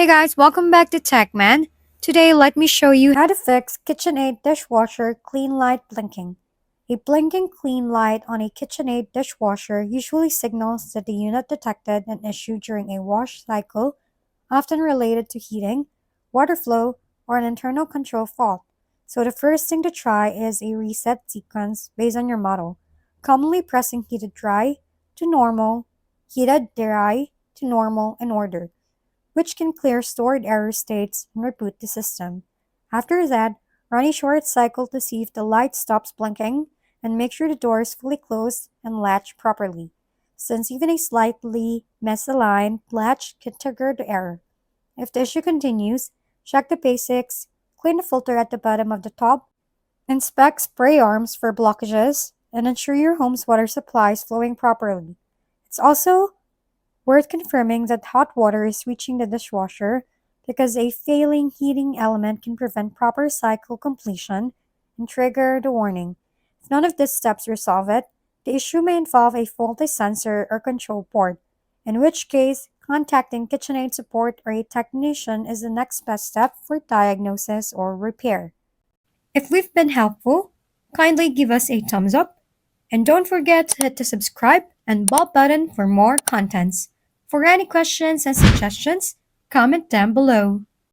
Hey guys, welcome back to TechMan. Today, let me show you how to fix KitchenAid Dishwasher Clean Light Blinking. A blinking clean light on a KitchenAid dishwasher usually signals that the unit detected an issue during a wash cycle, often related to heating, water flow, or an internal control fault. So the first thing to try is a reset sequence based on your model, commonly pressing heated dry to normal, heated dry to normal in order, which can clear stored error states and reboot the system. After that, run a short cycle to see if the light stops blinking, and make sure the door is fully closed and latched properly, since even a slightly misaligned latch can trigger the error. If the issue continues, check the basics, clean the filter at the bottom of the tub, inspect spray arms for blockages, and ensure your home's water supply is flowing properly. It's also worth confirming that hot water is reaching the dishwasher, because a failing heating element can prevent proper cycle completion and trigger the warning. If none of these steps resolve it, the issue may involve a faulty sensor or control port, in which case, contacting KitchenAid support or a technician is the next best step for diagnosis or repair. If we've been helpful, kindly give us a thumbs up and don't forget to hit the subscribe and bell button for more contents. For any questions and suggestions, comment down below.